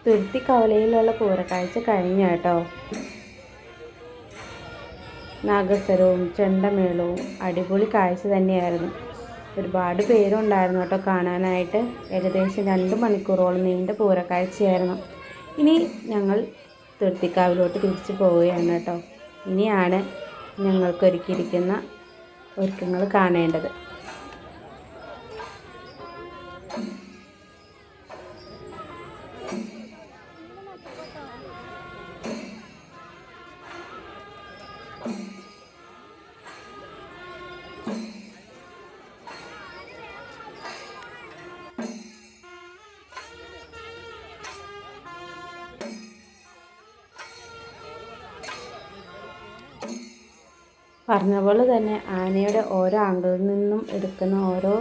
തുരുത്തി കവലയിലുള്ള പൂരക്കാഴ്ച കഴിഞ്ഞ കേട്ടോ. നാഗസ്വരവും ചെണ്ടമേളവും അടിപൊളി കാഴ്ച തന്നെയായിരുന്നു. ഒരുപാട് പേരുണ്ടായിരുന്നു കേട്ടോ കാണാനായിട്ട്. ഏകദേശം 2 മണിക്കൂറോളം നീണ്ട പൂരക്കാഴ്ചയായിരുന്നു. ഇനി ഞങ്ങൾ തുരുത്തിക്കാവിലോട്ട് തിരിച്ചു പോവുകയാണ് കേട്ടോ. ഇനിയാണ് ഞങ്ങൾക്കൊരുക്കിയിരിക്കുന്ന ഒരുക്കങ്ങൾ കാണേണ്ടത്. പറഞ്ഞ പോലെ തന്നെ ആനയുടെ ഓരോ ആംഗിളിൽ നിന്നും എടുക്കുന്ന ഓരോ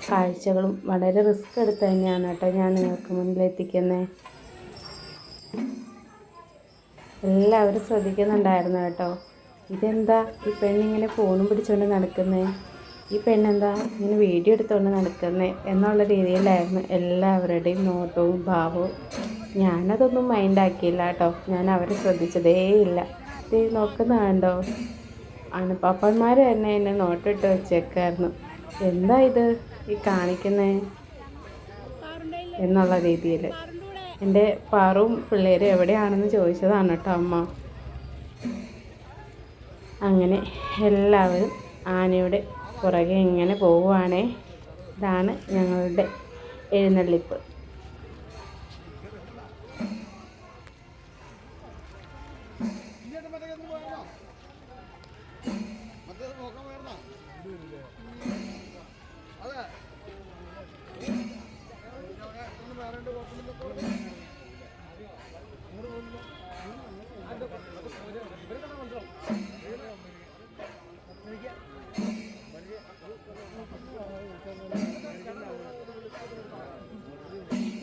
കാഴ്ചകളും വളരെ റിസ്ക് എടുത്ത് തന്നെയാണ് കേട്ടോ ഞാൻ നിങ്ങൾക്ക് മുന്നിൽ എത്തിക്കുന്നത്. എല്ലാവരും ശ്രദ്ധിക്കുന്നുണ്ടായിരുന്നു കേട്ടോ. ഇതെന്താ ഈ പെണ്ണിങ്ങനെ ഫോണും പിടിച്ചുകൊണ്ട് നടക്കുന്നേ, ഈ പെണ്ണെന്താ ഇങ്ങനെ വീഡിയോ എടുത്തുകൊണ്ട് നടക്കുന്നേ എന്നുള്ള രീതിയിലായിരുന്നു എല്ലാവരുടെയും നോട്ടവും ഭാവവും. ഞാനതൊന്നും മൈൻഡാക്കിയില്ല കേട്ടോ. ഞാൻ അവരെ ശ്രദ്ധിച്ചതേയില്ല. ഇത് നോക്കുന്നതുണ്ടോ, ആണപ്പാപ്പന്മാർ തന്നെ എന്നെ നോട്ടിട്ട് വെച്ചേക്കായിരുന്നു. എന്താ ഇത് ഈ കാണിക്കുന്നേ എന്നുള്ള രീതിയിൽ. എൻ്റെ പാറും പിള്ളേരും എവിടെയാണെന്ന് ചോദിച്ചതാണ് കേട്ടോ അമ്മ. അങ്ങനെ എല്ലാവരും ആനയുടെ പുറകെ ഇങ്ങനെ പോവുകയാണേ. ഇതാണ് ഞങ്ങളുടെ എഴുന്നള്ളിപ്പ്.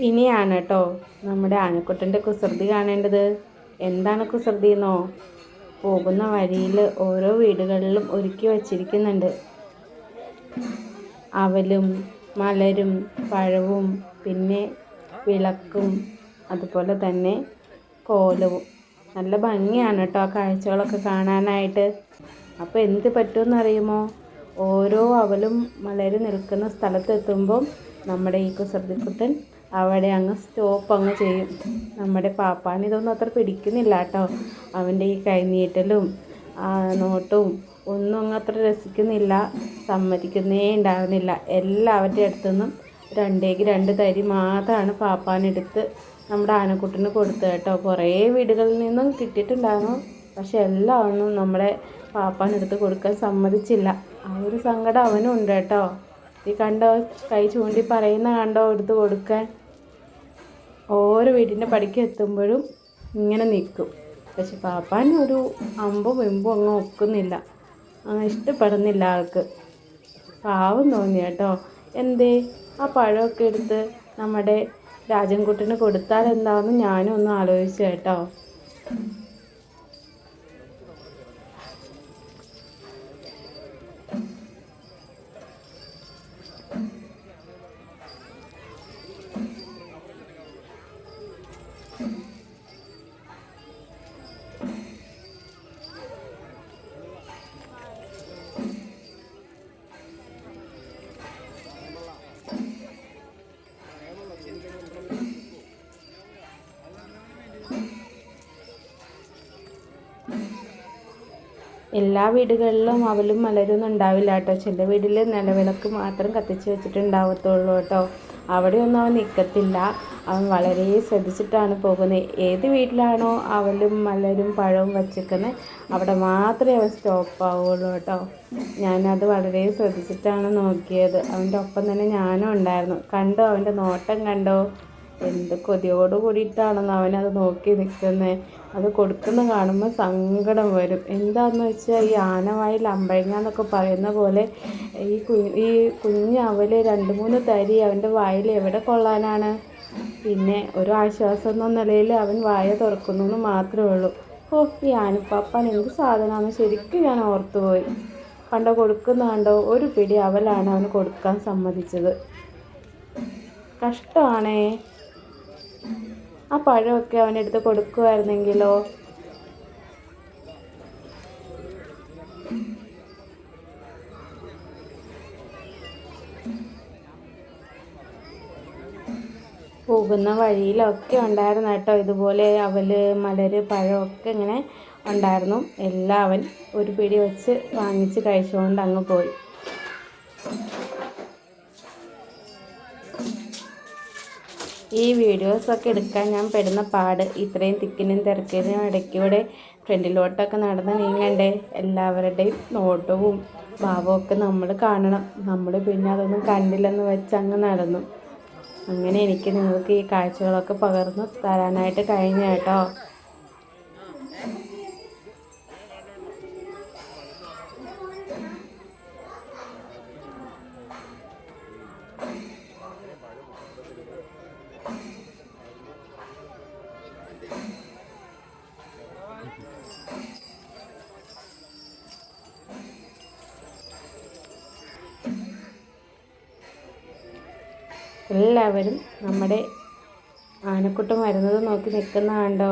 ഇനിയാണ് കേട്ടോ നമ്മുടെ ആനക്കുട്ടൻ്റെ കുസൃതി കാണേണ്ടത്. എന്താണ് കുസൃതി എന്നോ, പോകുന്ന വഴിയിൽ ഓരോ വീടുകളിലും ഒരുക്കി വച്ചിരിക്കുന്നുണ്ട്. അവലും മലരും പഴവും പിന്നെ വിളക്കും അതുപോലെ തന്നെ കോലവും. നല്ല ഭംഗിയാണ് കേട്ടോ ആ കാഴ്ചകളൊക്കെ കാണാനായിട്ട്. അപ്പോൾ എന്ത് പറ്റുമെന്നറിയുമോ, ഓരോ അവലും മലരും നിൽക്കുന്ന സ്ഥലത്തെത്തുമ്പം നമ്മുടെ ഈ കുസൃതിക്കുട്ടൻ അവിടെ അങ്ങ് സ്റ്റോപ്പ് അങ്ങ് ചെയ്യും. നമ്മുടെ പാപ്പാന് ഇതൊന്നും അത്ര പിടിക്കുന്നില്ല കേട്ടോ. അവൻ്റെ ഈ കൈനീട്ടലും നോട്ടും ഒന്നും അങ്ങ് അത്ര രസിക്കുന്നില്ല, സമ്മതിക്കുന്നേ ഉണ്ടാകുന്നില്ല. എല്ലാവരുടെ അടുത്തുനിന്നും 2 തരി മാത്രമാണ് പാപ്പാനെടുത്ത് നമ്മുടെ ആനക്കുട്ടന് കൊടുത്തത് കേട്ടോ. കുറേ വീടുകളിൽ നിന്നും കിട്ടിയിട്ടുണ്ടായിരുന്നു, പക്ഷെ എല്ലാം ഒന്നും നമ്മുടെ പാപ്പാനെടുത്ത് കൊടുക്കാൻ സമ്മതിച്ചില്ല. ആ ഒരു സങ്കടം അവനും ഉണ്ട് കേട്ടോ. ഈ കണ്ടോ, കൈ ചൂണ്ടി പറയുന്ന കണ്ടോ എടുത്ത് കൊടുക്കാൻ. ഓരോ വീടിൻ്റെ പടിക്ക് എത്തുമ്പോഴും ഇങ്ങനെ നിൽക്കും. പക്ഷെ പാപ്പാൻ ഒരു അമ്പും വെമ്പും അങ്ങ് ഒക്കുന്നില്ല, ഇഷ്ടപ്പെടുന്നില്ല ആൾക്ക്. പാവം തോന്നി കേട്ടോ. എന്തേ ആ പഴമൊക്കെ എടുത്ത് നമ്മുടെ രാജൻകുട്ടന് കൊടുത്താൽ എന്താണെന്ന് ഞാനും ഒന്ന് ആലോചിച്ചു കേട്ടോ. എല്ലാ വീടുകളിലും അവലും മലരൊന്നും ഉണ്ടാവില്ല കേട്ടോ. ചില വീട്ടിൽ നിലവിളക്ക് മാത്രം കത്തിച്ച് വെച്ചിട്ടുണ്ടാവത്തുള്ളൂ കേട്ടോ. അവിടെയൊന്നും അവൻ നിൽക്കത്തില്ല. അവൻ വളരെ ശ്രദ്ധിച്ചിട്ടാണ് പോകുന്നത്. ഏത് വീട്ടിലാണോ അവലും മലരും പഴവും വച്ചേക്കുന്നത് അവിടെ മാത്രമേ അവൻ സ്റ്റോപ്പ് ആവുകയുള്ളൂ കേട്ടോ. ഞാനത് വളരെ ശ്രദ്ധിച്ചിട്ടാണ് നോക്കിയത്. അവൻ്റെ ഒപ്പം തന്നെ ഞാനും ഉണ്ടായിരുന്നു. കണ്ടോ അവൻ്റെ നോട്ടം കണ്ടോ, എന്ത് കൊതിയോട് കൂടിയിട്ടാണെന്ന് അവനത് നോക്കി നിൽക്കുന്നത്. അത് കൊടുക്കുന്ന കാണുമ്പോൾ സങ്കടം വരും. എന്താണെന്ന് വെച്ചാൽ ഈ ആനവായിൽ അമ്പഴങ്ങ എന്നൊക്കെ പറയുന്ന പോലെ ഈ കുഞ്ഞ് അവല് 2-3 തരി അവൻ്റെ വായിൽ എവിടെ കൊള്ളാനാണ്. പിന്നെ ഒരു ആശ്വാസം എന്ന നിലയിൽ അവൻ വായ തുറക്കുന്നു എന്ന് മാത്രമേ ഉള്ളൂ. ഓ, ഈ ആനപ്പാപ്പാൻ എന്ത് സാധനമാണെന്ന് ശരിക്കും ഞാൻ ഓർത്തുപോയി. കണ്ടോ കൊടുക്കുന്ന കണ്ടോ, ഒരു പിടി അവലാണ് അവന് കൊടുക്കാൻ സമ്മതിച്ചത്. കഷ്ടമാണേ. ആ പഴമൊക്കെ അവനെടുത്ത് കൊടുക്കുമായിരുന്നെങ്കിലോ. പോകുന്ന വഴിയിലൊക്കെ ഉണ്ടായിരുന്നു കേട്ടോ ഇതുപോലെ അവല്, മലര്, പഴമൊക്കെ ഇങ്ങനെ ഉണ്ടായിരുന്നു. എല്ലാം അവൻ ഒരു പിടി വെച്ച് വാങ്ങിച്ച് കഴിച്ചുകൊണ്ട് അങ്ങ് പോയി. ഈ വീഡിയോസൊക്കെ എടുക്കാൻ ഞാൻ പെടുന്ന പാട്, ഇത്രയും തിക്കിനും തിരക്കിനും ഇടയ്ക്കൂടെ ഫ്രണ്ടിലോട്ടൊക്കെ നടന്ന് നീങ്ങണ്ടേ. എല്ലാവരുടെയും നോട്ടവും ഭാവവും ഒക്കെ നമ്മൾ കാണണം. നമ്മൾ പിന്നെ അതൊന്നും കണ്ടില്ലെന്ന് വെച്ച് അങ്ങ് നടന്നു. അങ്ങനെ എനിക്ക് നിങ്ങൾക്ക് ഈ കാഴ്ചകളൊക്കെ പകർന്ന് തരാനായിട്ട് കഴിഞ്ഞ കേട്ടോ. എല്ലാവരും നമ്മുടെ ആനക്കുട്ടൻ വരുന്നത് നോക്കി നിൽക്കുന്ന കണ്ടോ.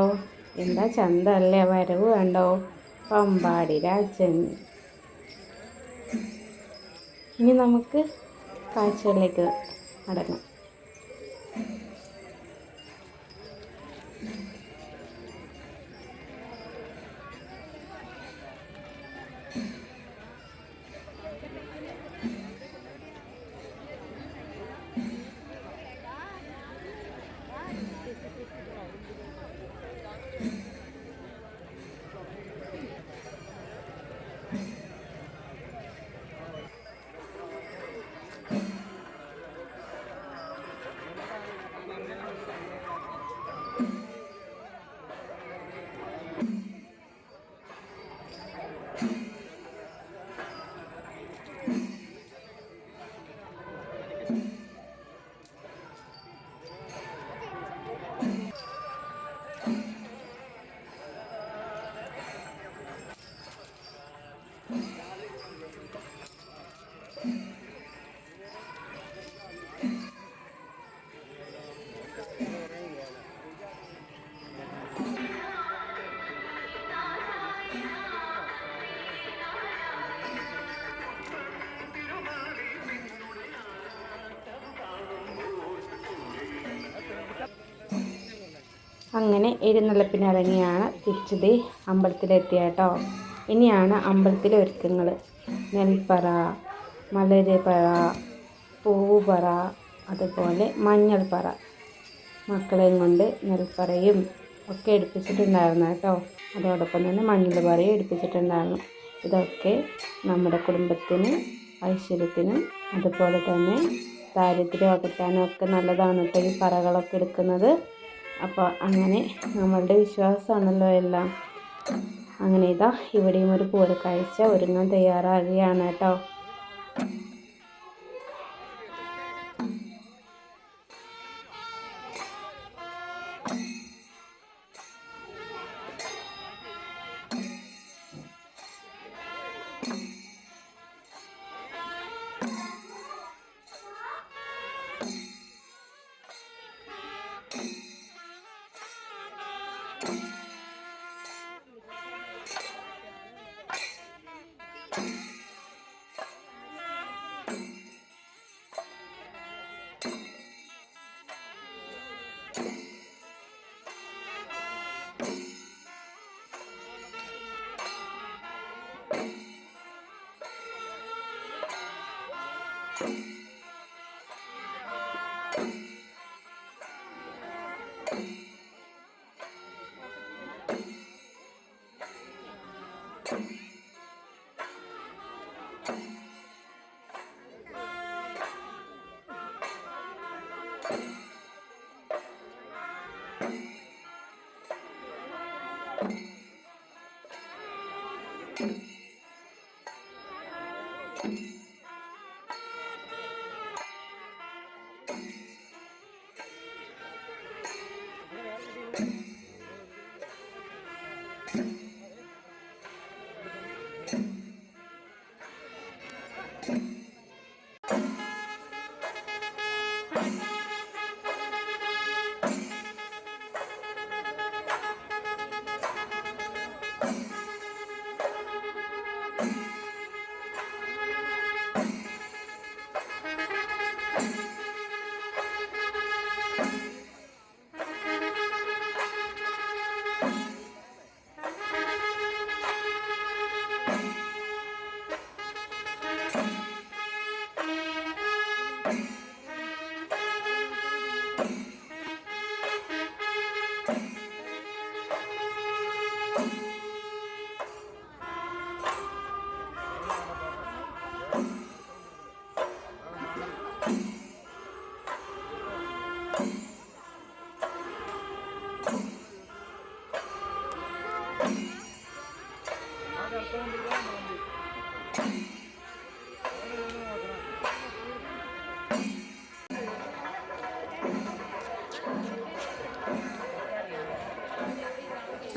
എന്താ ചന്തല്ലേ, വരവ് കണ്ടോ. പമ്പാടി രാജൻ. ഇനി നമുക്ക് കാഴ്ചകളിലേക്ക് മടങ്ങാം. അങ്ങനെ എഴുന്നള്ളപ്പിനിറങ്ങിയാണ് തിരിച്ചത് അമ്പലത്തിലെത്തിയ കേട്ടോ. ഇനിയാണ് അമ്പലത്തിലെ ഒരുക്കങ്ങൾ. നെൽപ്പറ, മലര് പറ, പൂവുപറ, അതുപോലെ മഞ്ഞൾപ്പറ. മക്കളെയും കൊണ്ട് നെൽപ്പറയും ഒക്കെ എടുപ്പിച്ചിട്ടുണ്ടായിരുന്നു കേട്ടോ. അതോടൊപ്പം തന്നെ മഞ്ഞൾ പറയും എടുപ്പിച്ചിട്ടുണ്ടായിരുന്നു. ഇതൊക്കെ നമ്മുടെ കുടുംബത്തിന് ഐശ്വര്യത്തിനും അതുപോലെ തന്നെ ദാരിദ്ര്യം അകറ്റാനും ഒക്കെ നല്ലതാണ് കേട്ടോ ഈ പറകളൊക്കെ എടുക്കുന്നത്. അപ്പോൾ അങ്ങനെ നമ്മളുടെ വിശ്വാസമാണല്ലോ എല്ലാം. അങ്ങനെ ഇതാ ഇവിടെയും ഒരു പൂരക്കാഴ്ച ഒരുങ്ങാൻ തയ്യാറാകുകയാണ് കേട്ടോ.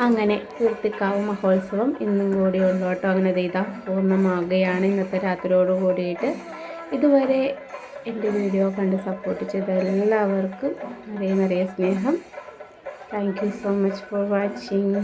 അങ്ങനെ കീർത്തിക്കാവ് മഹോത്സവം ഇന്നും കൂടിയുള്ളൂ കേട്ടോ. അങ്ങനെ ചെയ്താൽ പൂർണ്ണമാകുകയാണ് ഇന്നത്തെ രാത്രിയോട് കൂടിയിട്ട്. ഇതുവരെ എൻ്റെ വീഡിയോ കണ്ട് സപ്പോർട്ട് ചെയ്ത എല്ലാവർക്കും നിറയെ സ്നേഹം. Thank you so much for watching.